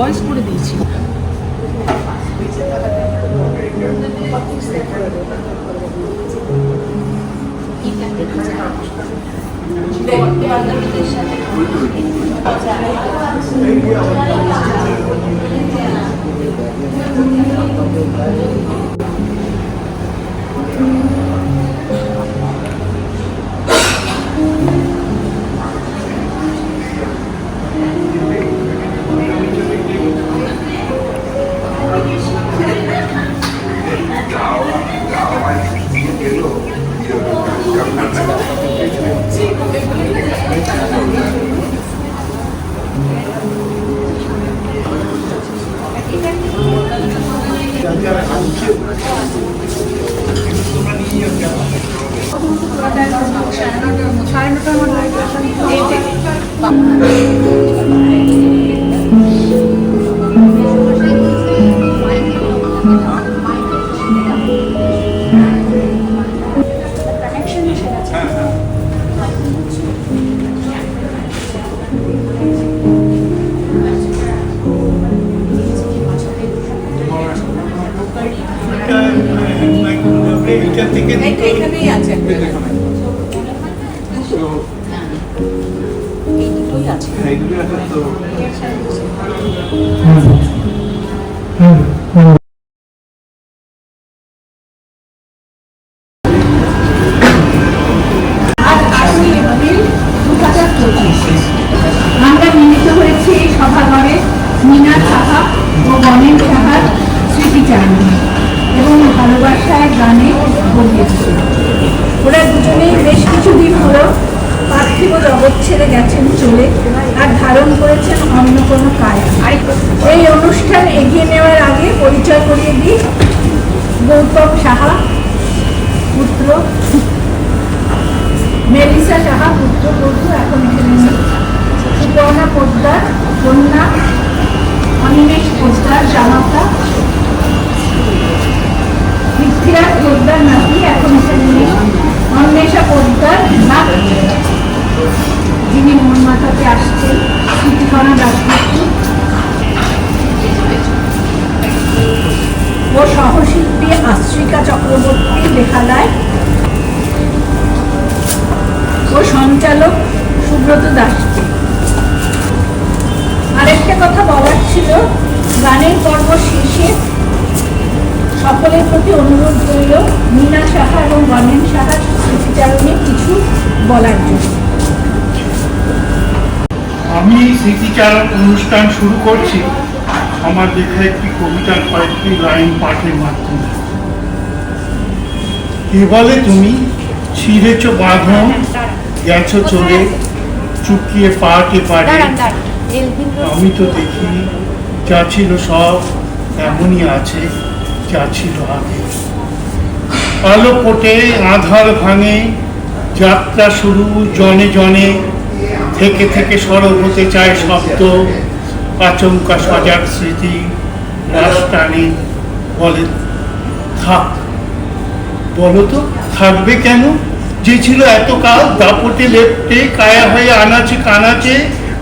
Voice করে দিয়েছি। এখানেই আছে আমরা মিলিত হয়েছি এই সভাঘরে মিনা সাহা ও গণেন সাহার স্মৃতিচারণে এবং ভালোবাসায় গানে গড়িয়েছে। ওরা দুজনেই বেশ কিছুদিন হলো পার্থিব জগৎ ছেড়ে গেছেন চলে, আর ধারণ করেছেন অন্য কোনো কায়া। এই অনুষ্ঠান এগিয়ে নেওয়ার আগে পরিচয় করিয়ে দিই। গৌতম সাহা পুত্র, মেলিসা সাহা পুত্র বধূ এখন এখানে নেই, সুপর্ণা পোদ্দার কন্যা, অনিমেষ পোদ্দার জামাতা, পৃথ্বীরাজ পোদ্দার নাতি এখন এখানে নেই, অন্বেষা পোদ্দার নাত, যিনি মন মাতাতে আসছেন, স্মৃতিকণা দাসগুপ্ত ও সহশিল্পী আশ্রিকা চক্রবর্তী লেখালয় ও সঞ্চালক সুব্রত দাস। আরেকটা কথা বলার ছিল, গানের পর্ব শেষে সকলের প্রতি অনুরোধ রইল মিনা সাহা এবং গণেন সাহার স্মৃতিচারণে কিছু বলার জন্য। আমি স্মৃতিচারণ অনুষ্ঠান শুরু করছি আমার লেখা একটি কবিতার কয়েকটি লাইন পাঠের মাধ্যমে। এবারে তুমি ছিঁড়েছ বাঁধন, গেছো চলে চুকিয়ে পাটে পাটে, আমি তো দেখি যা ছিল সব এমনই আছে যা ছিল আগে। আলো ফোটে আধার ভাঙে, যাত্রা শুরু জনে জনে, থেকে থেকে সরব হতে চায় শব্দ, আচমকা সজাগ স্মৃতি রাস টানে বলে থাক। বলো তো থাকবে কেন? যে ছিল এতকাল দাপটে লেপটে কায়া হয়ে আনাচে কানাচে,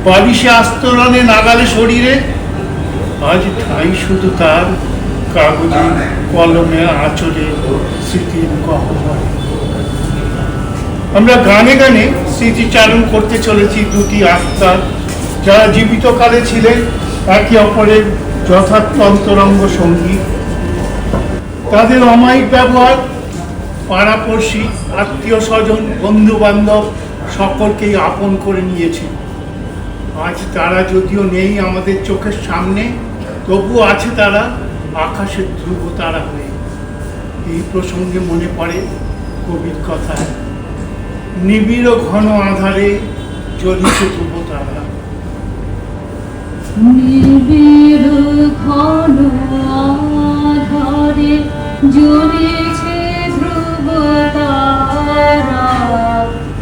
বালিশে আস্তরণে নাগালে শরীরে, আজ ঠাই শুধু তার কাগজে কলমে আঁচড়ে স্মৃতির গহ্বরে। আমরা গানে গানে স্মৃতিচারণ করতে চলেছি দুটি আত্মা, যারা জীবিত কালে ছিলেন একে অপরের যথার্থ অন্তরঙ্গ সঙ্গী। তাদের অমায়িক ব্যবহার পাড়াপড়শি, আত্মীয় স্বজন, বন্ধু বান্ধব সকলকেই আপন করে নিয়েছে। আজ তারা যদিও নেই আমাদের চোখের সামনে, তবু আছে তারা আকাশের ধ্রুব তারা হয়ে। এই প্রসঙ্গে মনে পড়ে কবির কথা, নিবিড় ঘন আধারে জ্বলিছে ধ্রুব তারা। নিবিড় ঘন আধারে জ্বলিছে ধ্রুব তারা,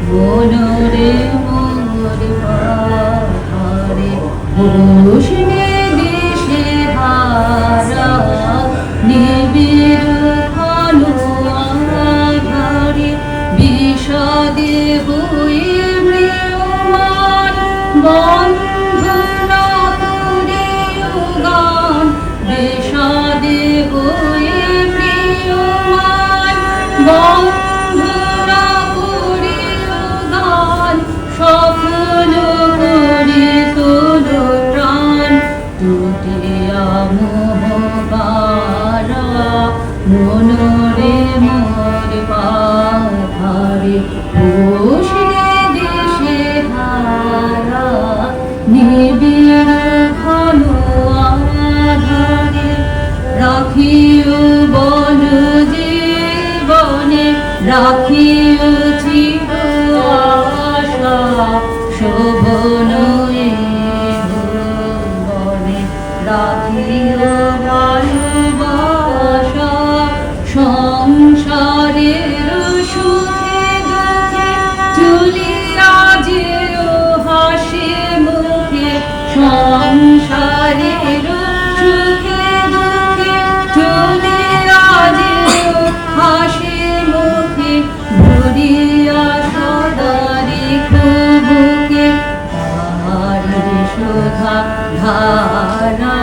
মনরে মোর পাহাড়ে রোশনে দিশে হারা। নিবিড় ঘন আধারে বিষাদে বয়ে ম্রিয়মান, বন্ধন করে বন্ধনা করি গান সফল করি তোর প্রাণ টুটিয়া মোহবারা মনোরে মোর পাধারে বসে দেশে হারা নিবিড় ঘন আধারে রাখিও বন জীবনে রাখিও চির আশা শোভন বনে রাখিও ভালোবাসা সংসারের সুখে দুঃখে চলিয়া যেও হাসি মুখে সংসারের সুখে দুঃখে চলিয়া যেও হাসি মুখে ভরিয়া সদা রেখো বুকে তাহারি সুধা ধারা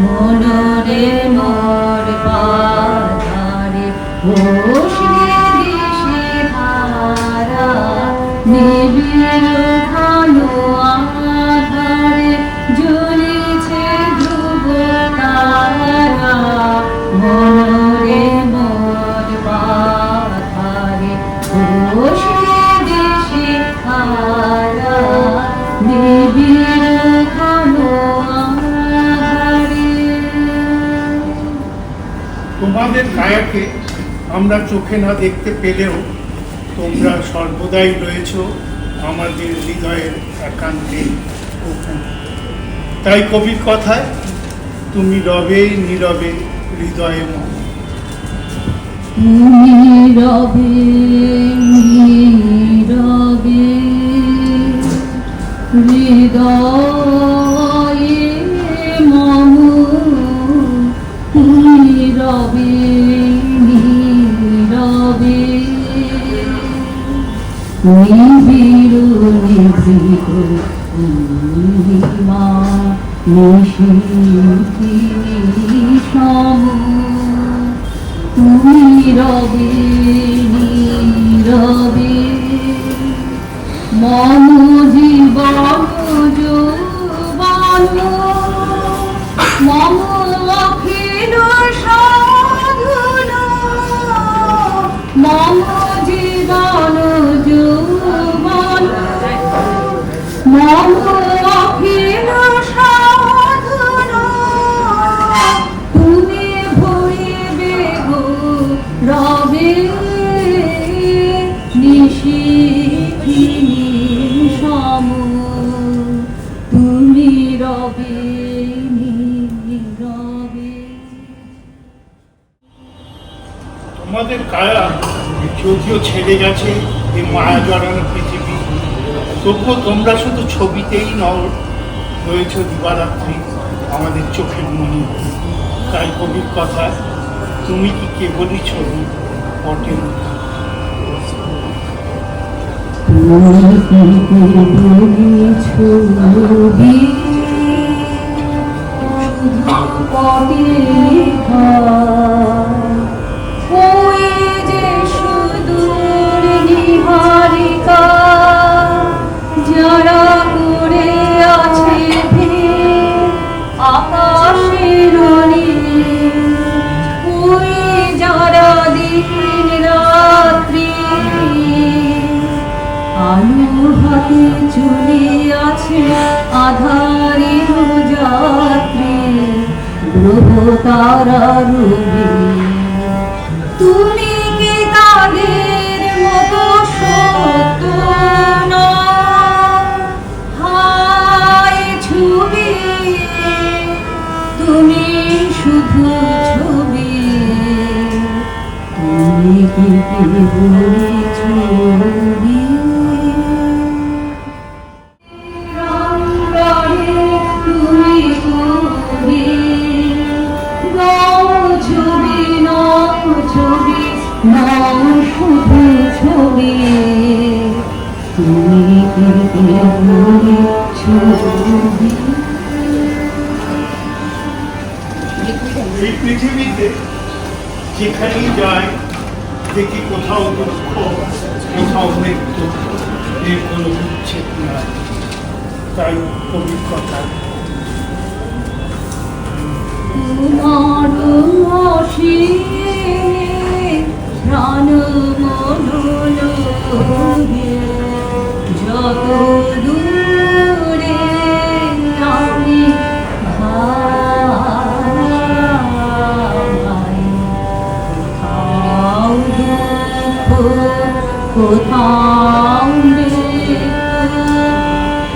মনোরে মোর পাধারে বসে দেশে হারা নিবিড় ঘন আধারে জ্বলিছে ধ্রুব তারা মনোরে মোর পাধারে বসে দেশে হারা নিবিড় ঘন আধারে। তোমাদের কায়াকে আমরা চোখে না দেখতে পেলেও তোমরা সর্বদাই রয়েছ আমাদের হৃদয়ের একান্তে ওখানে। তাই কবির কথায় তুমি রবে নীরবে হৃদয়ে মন। নীরবে নীরবে হৃদয়ে মম নীরবে নীরবে নিবিড় নিভৃত মা নিশিতি সম নীরবে নীরবে মম জীবন যৌবন মম অখিল সাধন মম জীবন যৌবন মম অখিল সাধন তুমি ভরিবে গো রবে নিশিথি সম তুমি রবে নীরবে। তোমাদের কায়া যদিও ছেড়ে গেছে এই মায়া জড়ানো পৃথিবী, তবুও তোমরা শুধু ছবিতেই নও, রয়েছ দিবারাত্রি আমাদের চোখের মনি। তাই কবির কথা তুমি কি কেবলই ছবি পটে ছবি ওই যে সুদূর নিহারিকা যারা করে আছে আকাশের ওই যারা দিন রাত্রি আলো হাতে চলে আছে আধারে যাত্রী গ্রহ তারা রবি তুমি কি তাদের মতো সত্য হায় ছবি তুমি শুধু ছবি তুমি কি কেবলই ছবি শুধু ছবি তুমি ছবি। এই পৃথিবীতে যেখানেই যায় দেখি কোথাও দুঃখ, কোথাও মৃত্যু, এর কোনো উচ্ছেদ নাই। তাই কবির কথা। তোমার অসীমে প্রাণ মন লোহে, যত দূরে আমি ভাই, কোথাও দুঃখ, কোথাও মৃত্যু,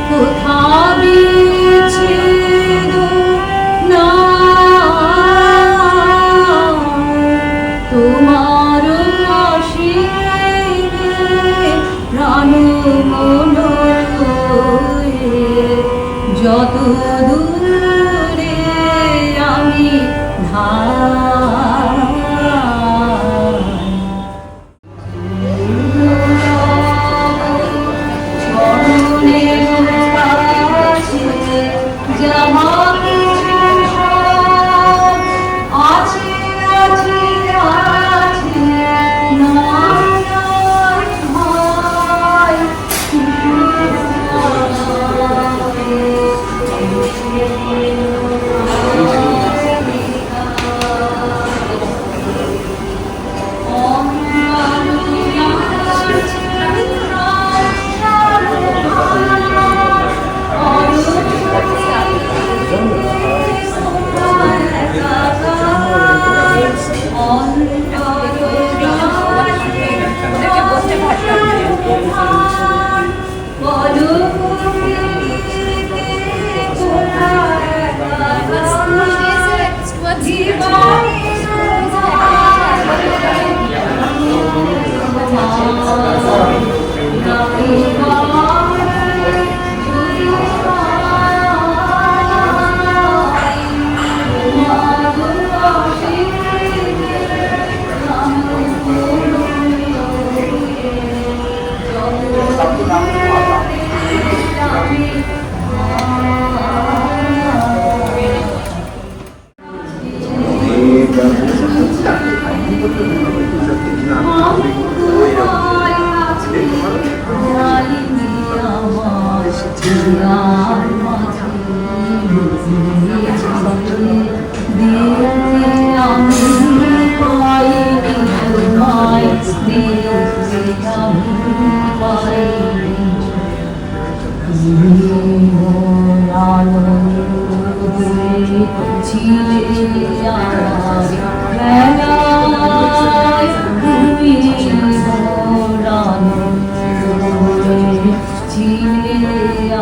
কোথাও বিচ্ছেদ না, তোমার অসীমে প্রাণ মন লোহে, যত দূরে আমি ধাই। চরণের কাছে যাহা কিছু সব আছে, আছে, আছে, নাই, নাই, ভয়,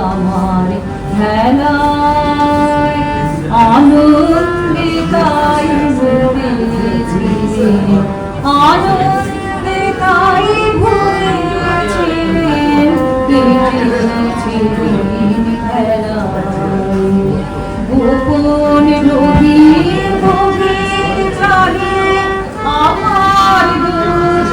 আমার হেলায় আনন্দে তাই ভরেছিলে, আনন্দে তাই ভরেছিলেন, দেখেছিলেন হেলায় গোপন নদীর গভীর জলে আমার দুঃখ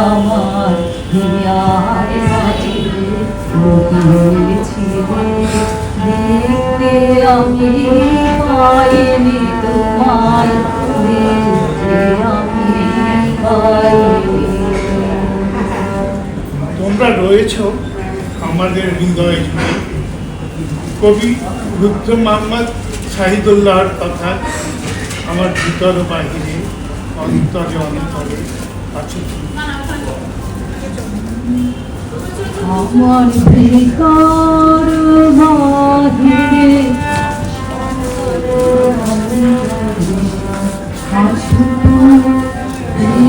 আমার দুনিয়ার মাঝে দেখতে আমি পাইনি তোমায়, দেখতে আমি পাইনি। তোমরা রয়েছ আমাদের হৃদয় জুড়ে। কবি রুদ্র মোহাম্মদ শাহিদুল্লাহর কথা আমার ভিতর বাহিরে, অন্তরে অন্তরে আছে। আমার ভিতর বাহিরে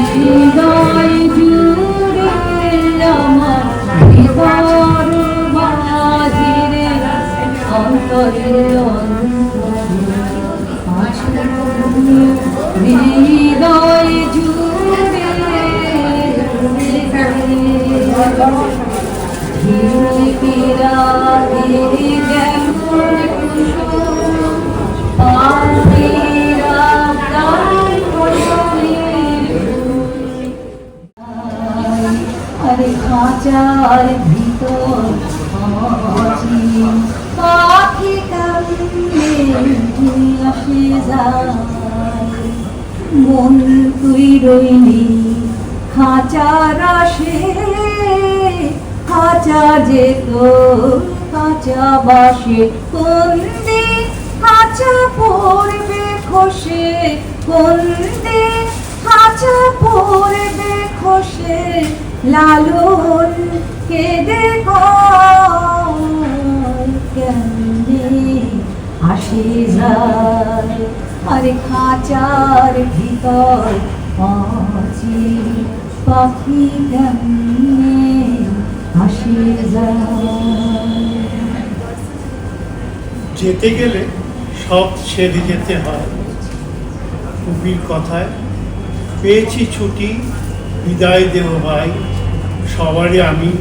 হৃদয় জুড়ে, আমার ভিতর বাহিরে অন্তরে হৃদয় জুড়ে ধীরে ধীরে যেন খাঁচার ভিতর আছি, পাখি কান্দে আসে যায়, মন তুই রইলি খাঁচার আসে, খাঁচা যেত কাঁচা বাসে, কোন দিন খাঁচা পড়বে খসে, কোন দিন খাঁচা পড়বে খসে, লালন কেঁদে কেমনে আসে যায়, আরে খাঁচার ভিতর আছি, পাখি কেমনে আসে যায়। যেতে গেলে সব ছেড়ে যেতে হয়, কবির কথায় পেয়েছি ছুটি, বিদায় দেব ভাই, সবারই আমি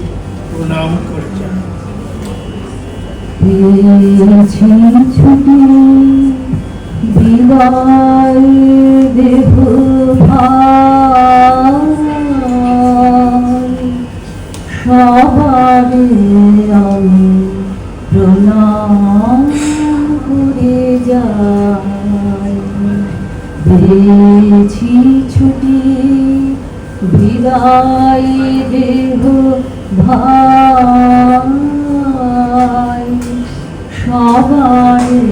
প্রণাম করে যাই। পেয়েছি ছুটি, বিদায় দেব ভাই, সবারে আমি প্রণাম করে যাই। পেয়েছি ছুটি, বিদায় দেব ভাই, সবারে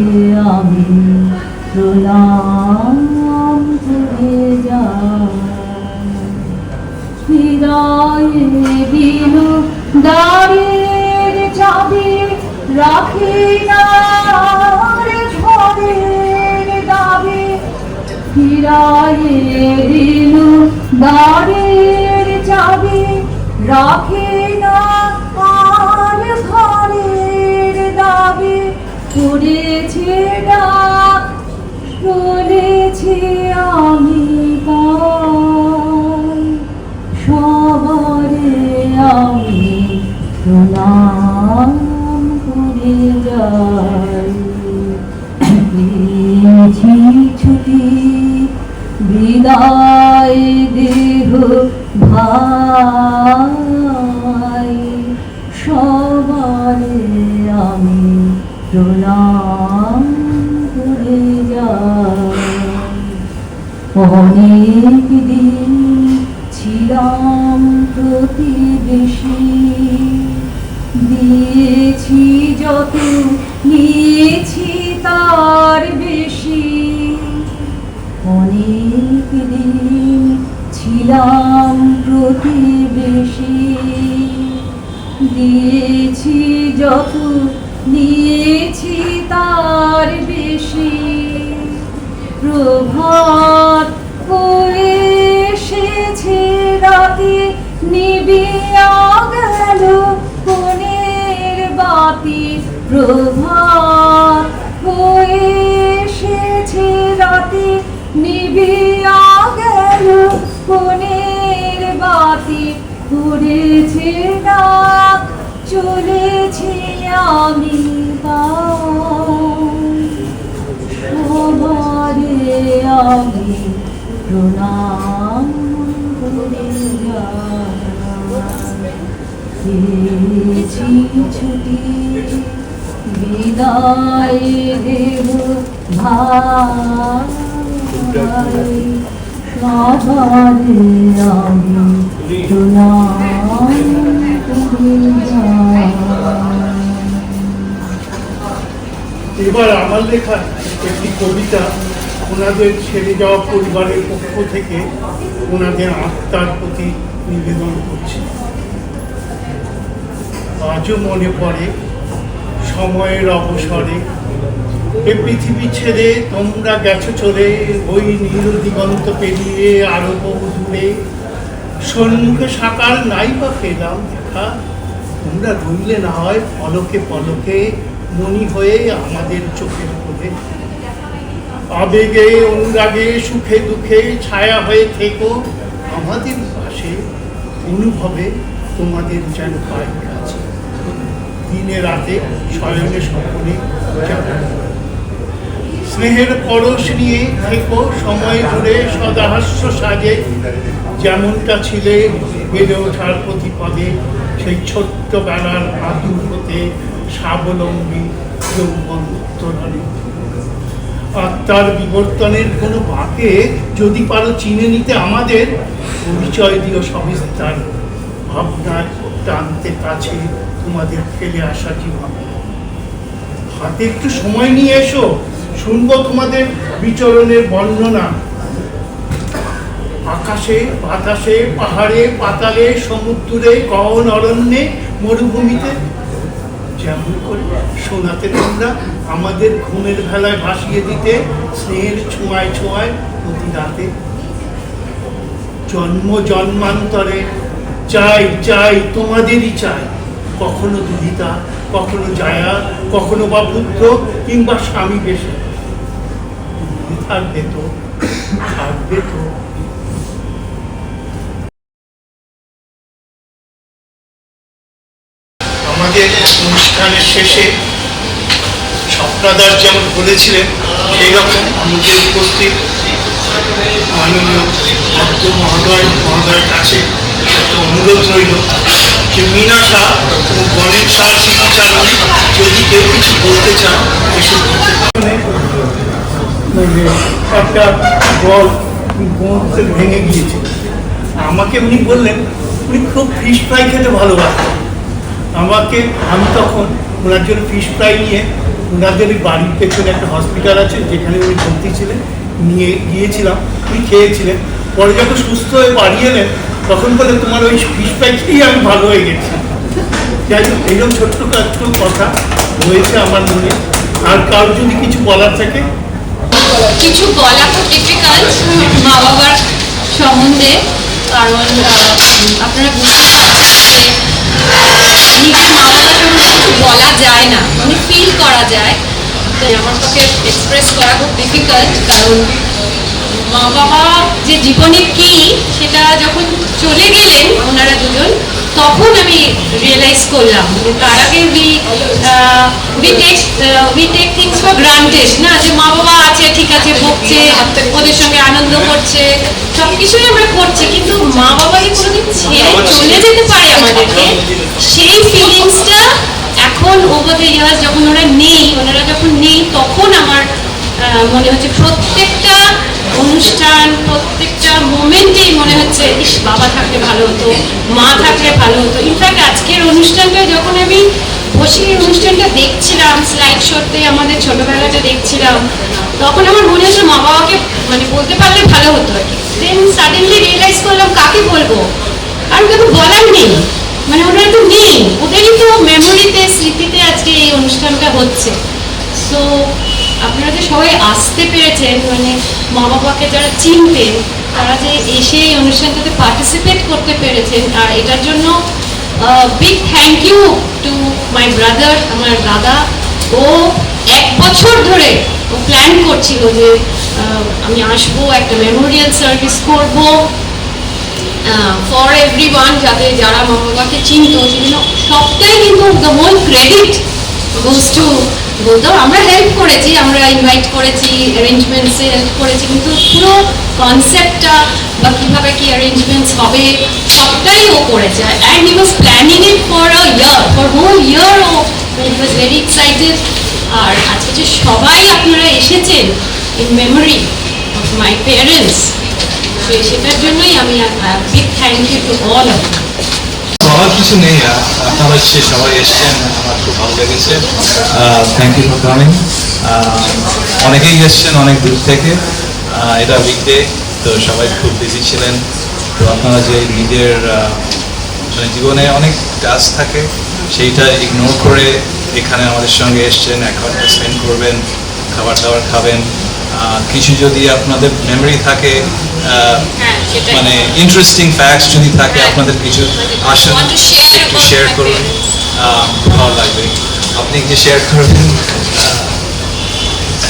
আমি প্রণাম করে যাই। হৃদয়ে দিল দ্বারের চাবি, রাখি না রে ঝড়ের দাবি, হৃদয়ে দিল দ্বারের চাবি, রাখি না আর ঘরের দাবি, করেছে ডাক শুনেছি আমি পাই, সবারে আমি প্রণাম করে যাই। পেয়েছি ছুটি, বিদায় দেহ ভাই, সবারে আমি প্রণাম করে যাই। অনেক দিন ছিলাম প্রতিবেশী, দিয়েছি যত নিয়েছি তার বেশি, অনেক দিন ছিলাম প্রতিবেশী, দিয়েছি যত নিয়েছি তার বেশি, প্রভাত হয়ে এসেছে রাতে, নিবিয়া গেল কোণের বাতি, প্রভাত হয়ে এসেছে রাতে, নিবিয়া গেল কোণের বাতি, পড়েছে ডাক চলেছি আমি সবারে আমি প্রণাম করে যাই। ছুটি, বিদায় দেব ভাই, সবারে আমি প্রণাম করে যাই। এবার আমার লেখা একটি কবিতা ওনাদের ছেড়ে যাওয়া পরিবারের পক্ষ থেকে ওনাদের আত্মার প্রতি নিবেদন করছি। আজও মনে পড়ে সময়ের অবসরে, এ পৃথিবী ছেড়ে তোমরা গেছো চলে, ওই নীল দিগন্ত পেরিয়ে আরো বহু দূরে, সন্মুখে সাকার নাই বা পেলাম দেখা, তোমরা রইলে না হয় পলকে পলকে, মনি হয়ে আমাদের চোখের কোলে, আবেগে অনুরাগে সুখে দুঃখে ছায়া হয়ে থেকো আমাদের পাশে, অনুভবে তোমাদের যেন পাই কাছে, দিনে রাতে শয়নে স্বপ্নে স্নেহের পরশ নিয়ে থেকো সময় জুড়ে সদাহাস্য সাজে, যেমনটা ছিলে বেড়ে ওঠার প্রতিপদে সেই ছোট্ট বেলার আতুর হতে স্বাবলম্বী যৌবন উত্তরণে। আত্মার বিবর্তনের কোনো বাঁকে যদি পারো চিনে নিতে আমাদের, পরিচয় দিও সবিস্তার, ভাবনায় টানতে কাছে তোমাদের ফেলে আসা জীবন। হাতে একটু সময় নিয়ে এসো, শুনবো তোমাদের বিচরণের বর্ণনা। আকাশে বাতাসে পাহাড়ে পাতালে সমুদ্রে গহন অরণ্যে মরুভূমিতে, যেমন করে শোনাতে তোমরা আমাদের ঘুমের ভেলায় ভাসিয়ে দিতে স্নেহের ছোঁয়ায় ছোঁয়ায় প্রতি রাতে। জন্ম জন্মান্তরে চাই চাই তোমাদেরই চাই, কখনো দুহিতা, কখনো জায়া, কখনো বা বুদ্ধ কিংবা স্বামী বেশে। থাকবে তো, থাকবে তো। আমাদের অনুষ্ঠানের শেষে স্বপ্নাদার যেমন বলেছিলেন, সেই রকম আমাদের উপস্থিত মাননীয় ভক্ত মহোদয়ের কাছে একটা অনুরোধ রইল যে মীনাসা ও গণেশ শাহ স্মৃতিচারণে যদি কেউ কিছু বলতে চান এসব একটা বল ভেঙে গিয়েছে। আমাকে উনি বললেন উনি খুব ফিশ ফ্রাই খেতে ভালোবাসেন। আমি তখন ওনার জন্য ফিশ ফ্রাই নিয়ে ওনাদের বাড়ির পেছনে একটা হসপিটাল আছে যেখানে উনি ভর্তি ছিলেন, নিয়ে গিয়েছিলাম। উনি খেয়েছিলেন, পরে যখন সুস্থ হয়ে বাড়ি এলেন তখন বলে তোমার ওই ফিশ ফ্রাই খেয়েই আমি ভালো হয়ে গেছি। যাই হোক, এইরকম ছোট্ট একটু কথা রয়েছে আমার মনে। আর কারোর যদি কিছু বলার থাকে, কিছু বলা খুব ডিফিকাল্ট মা বাবার সম্বন্ধে, কারণ আপনারা বুঝতে পারছেন যে নিজের মা বাবার সম্বন্ধে কিছু বলা যায় না, মানে ফিল করা যায়। তো আমার পক্ষে এক্সপ্রেস করা খুব ডিফিকাল্ট, কারণ মা বাবা যে জীবনে কি সেটা যখন চলে গেলেন ওনারা দুজন, তখন আমি রিয়েলাইজ করলাম। তার আগে we take things for granted, না, যে মা বাবা আছে, ঠিক আছে, বকছে, ওদের সঙ্গে আনন্দ করছে, সবকিছুই আমরা করছি, কিন্তু মা বাবা যে কোনোদিন ছেড়ে চলে যেতে পারে আমাদেরকে, সেই ফিলিংসটা এখন ওভার দ্য ইয়ার্স যখন ওনারা যখন নেই, তখন আমার মনে হচ্ছে প্রত্যেকটা অনুষ্ঠান, প্রত্যেকটা মোমেন্টেই মনে হচ্ছে ইস, বাবা থাকলে ভালো হতো, মা থাকলে ভালো হতো। ইনফ্যাক্ট আজকের অনুষ্ঠানটা যখন আমি বসে অনুষ্ঠানটা দেখছিলাম, স্লাইড শোতে আমাদের ছোটবেলাটা দেখছিলাম, তখন আমার মনে হচ্ছে মা বাবাকে মানে বলতে পারলে ভালো হতো আর কি। দেন সাডেনলি রিয়েলাইজ করলাম কাকে বলবো, আর কিছু বলার নেই, মানে ওনারা তো নেই, ওদেরই তো মেমোরিতে, স্মৃতিতে আজকে এই অনুষ্ঠানটা হচ্ছে। সো আপনারা যে সবাই আসতে পেরেছেন, মানে মা বাবাকে যারা চিনতেন তারা যে এসে এই অনুষ্ঠানটাতে পার্টিসিপেট করতে পেরেছেন, আর এটার জন্য big thank you to my brother, আমার দাদা। ও 1 বছর ধরে ও প্ল্যান করছিল যে আমি আসবো, একটা মেমোরিয়াল সার্ভিস করব ফর এভরিওয়ান, যাতে যারা মা বাবাকে চিনতো, সেজন্য সবটাই কিন্তু the whole credit goes to বলতো। আমরা হেল্প করেছি, আমরা ইনভাইট করেছি, অ্যারেঞ্জমেন্টসে হেল্প করেছি, কিন্তু পুরো কনসেপ্টটা বা কীভাবে কি অ্যারেঞ্জমেন্টস হবে সবটাই ও করেছে। And he was planning it for a year, for whole year ও ওয়াজ ভেরি এক্সাইটেড। আর আজকে যে সবাই আপনারা এসেছেন in memory of my parents, সেটার জন্যই আমি big thank you to all of you. বলার কিছু নেই, আপনারা সবাই এসছেন, আমার খুব ভালো লেগেছে। Thank you for coming. অনেকেই এসছেন অনেক দূর থেকে, এটা উইকডে, তো সবাই খুব বিজি ছিলেন। তো আপনারা যে নিজের মানে জীবনে অনেক টাস্ক থাকে, সেইটা ইগনোর করে এখানে আমাদের সঙ্গে এসছেন, 1 ঘন্টা স্পেন্ড করবেন, খাবার দাবার খাবেন। কিছু যদি আপনাদের মেমোরি থাকে, মানে ইন্টারেস্টিং ফ্যাক্টস যদি থাকে আপনাদের কিছু, আসুন একটু শেয়ার করুন, ভালো লাগবে। আপনি কি শেয়ার করবেন?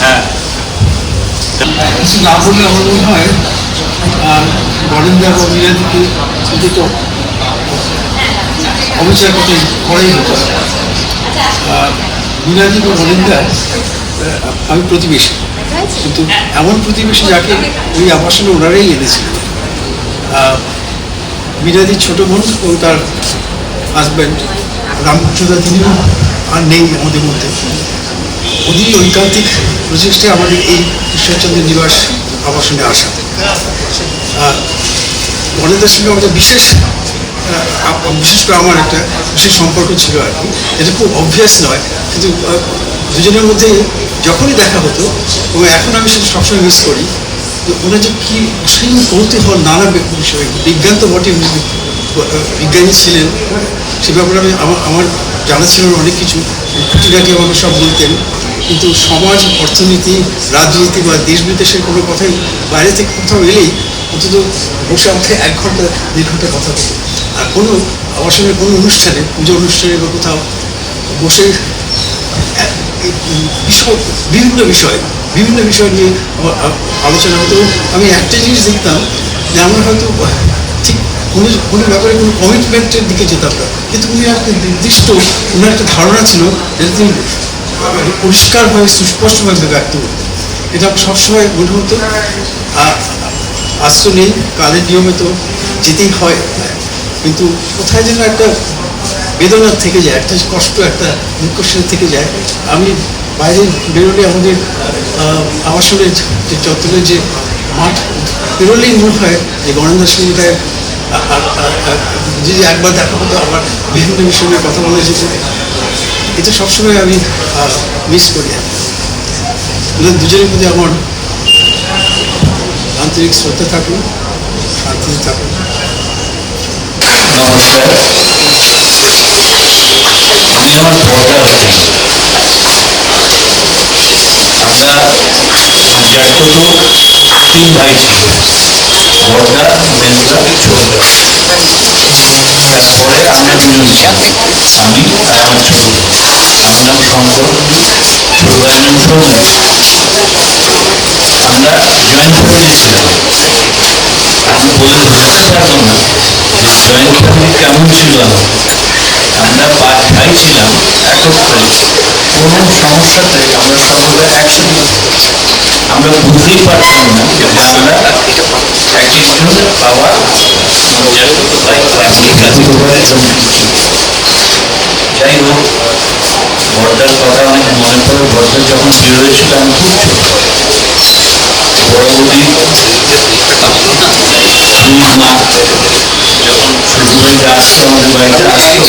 হ্যাঁ, না বললে আমার মনে হয় বরেন্দ্র বা মিরাদিকে অন্তত অবশ্যই কথা করাই হতো। মিরাদি বা বরেন্দ্র আমি প্রতিবেশী, কিন্তু এমন প্রতিবেশী যাকে ওই আবাসনে ওনারাই এনেছিল। মিরাদির ছোট বোন ও তার হাজব্যান্ড রামকৃষ্ণদা, তিনিও আর নেই আমাদের মধ্যে। ওদের ঐকান্তিক প্রচেষ্টায় আমাদের এই ঈশ্বরচন্দ্র নিবাস আবাসনে আসা। গণেশদার সঙ্গে আমাদের বিশেষ করে আমার একটা বিশেষ সম্পর্ক ছিল আর কি, এটা খুব অবভিয়াস নয়, কিন্তু দুজনের মধ্যে যখনই দেখা হতো, এবং এখন আমি সেটা সবসময় মিস করি, যে ওরা যে কী অসীম কৌতূহল নানা বিষয়ে, বিজ্ঞান তো বটে, বিজ্ঞানী ছিলেন, সে ব্যাপারে আমার জানা ছিল অনেক কিছু, খুঁটিনাটি আমাকে সব বলতেন, কিন্তু সমাজ, অর্থনীতি, রাজনীতি বা দেশ বিদেশের কোনো কথাই বাইরে থেকে কোথাও এলেই অন্তত বসে আমাকে 1 ঘন্টা 1.5 ঘন্টা কথা বলতো। আর কোনো আবাসনের কোনো অনুষ্ঠানে, পুজো অনুষ্ঠানে বা কোথাও বসে বিভিন্ন বিষয় নিয়ে আলোচনা হতো। আমি একটা জিনিস দেখতাম যে আমরা হয়তো ঠিক কোনো ব্যাপারে কোনো কমিটমেন্টের দিকে যেতাম না, কিন্তু উনি একটা নির্দিষ্ট ওনার একটা ধারণা ছিল যেটা তিনি পরিষ্কারভাবে সুস্পষ্টভাবে ব্যক্ত করতেন। এটা সবসময় মনে হতো আজ তো নেই, কালের নিয়মে তো যেতেই হয়, কিন্তু কোথায় যেন একটা বেদনা থেকে যায়, একটা কষ্ট, একটা দুঃখ থেকে যায়। আমি বাইরে বেরোলে আমাদের আবাসনের যে চত্বরের যে মাঠ বেরোলেই মনে হয় যে গণেশদার সঙ্গে যদি একবার দেখা হতো, আবার বিভিন্ন বিষয় নিয়ে কথা বলা যেত। এটা সবসময় আমি মিস করি। ওদের দুজনের প্রতি আমার আন্তরিক শ্রদ্ধা থাকুন, শান্তিতে থাকুন। নমস্কার, আমি আমার বর্দার ভাই। আমরা জ্যাঠতো 3 ভাই ছিল, বর্দা, মেজদা, ছোটদা। তারপরে আমরা 2জন ছিলাম, আমি আর আমার ছোট ভাই। আমার নাম শঙ্কর, ছোট ভাইয়ের নাম সৌমেন। আমরা জয়েন্ট ফ্যামিলি ছিলাম। আমি বলে বোঝাতে পারলাম না যে জয়েন্ট ফ্যামিলি কেমন ছিল। আমরা 5 ভাই ছিলাম একত্রে, কোনো সমস্যাতে আমরা সকলে একসাথে। আমরা বুঝতেই পারতাম না যে আমরা এক একজনের বাবা যাই হোক, বর্দার কথা অনেক মনে পড়ে। বর্দার যখন বিয়ে হয়েছিল আমি খুব ছোট। বড় বৌদি, মা যখন ছোট ভাইটা আসতো আমাদের বাড়িতে আসতো,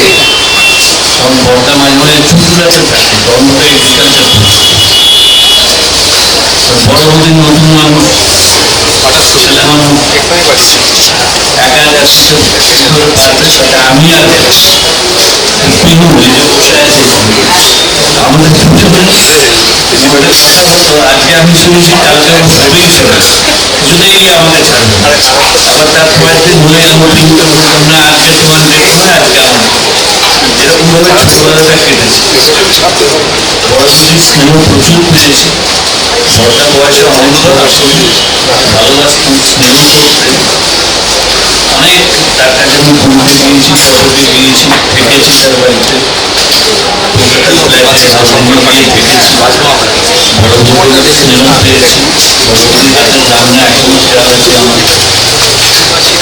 তখন বর্দা মাঝে মাঝে চুলচুলাতে থাকে, গরমটা এগ্রিকালচার করছে। বড় বৌদির নতুন মানুষ, ছেলে মানুষ, একা যাচ্ছে পারবে, সাথে আমি আগে পিনু যে বসে আছে, আমাদের দুজনের কথা হতো। আজকে আমি শুনেছি, কালকে ভেবেই ফেলেছি কিছুতেই আমাকে ছাড়বে। আবার তার পরের দিন হয়ে গেল, পিনুকে বললাম না আজকে তোমার লেট হয়, আজকে আমার। এরকম ভাবে ছোটবেলাটা কেটেছে। বড় বৌদির স্নেহ প্রচুর পেয়েছি। বড়টা বয়সে অনেক বড়, ভালোবাসতাম, স্নেহ করতেন অনেক। তার কাছে আমি ঘুরতে গিয়েছি, শহরে গিয়েছি, থেকেছি তার বাড়িতে। বড় বৌদির কাছে স্নেহ পেয়েছি, বড় বৌদির হাতের রান্না এখনো খেয়াল আছে আমার।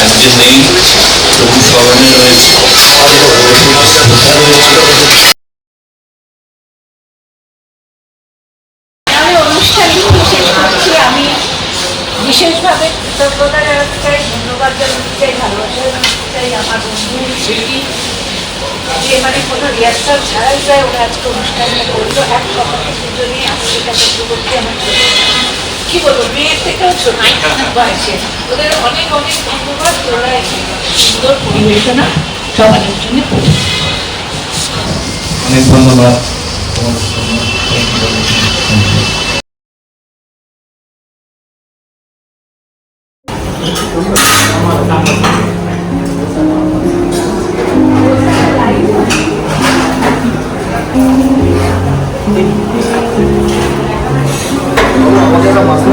আজকে নেই, তবু স্মরণে রয়েছে, শ্রদ্ধা রয়েছে। আমি অনুষ্ঠানটি শেষ করছি। আমি বিশেষভাবে কৃতজ্ঞতা জানাতে চাই, ধন্যবাদ জানাতে চাই, ভালোবাসা জানাতে চাই আমার বন্ধু শিল্পী, যে মানে কোনো রিহার্সাল ছাড়াই যায় ওরা আজকে অনুষ্ঠানটা করলো। এক সপ্তাহে দুজনে আজকে চক্রবর্তী আমার ছোট, কি বলবো, মেয়ের থেকেও ছোট বয়সে। ওদের অনেক অনেক ধন্যবাদ। ওরা সুন্দর পরিবেশনা সমাজের জন্য করেছে। অনেক ধন্যবাদ। আমাকে একটা মাছ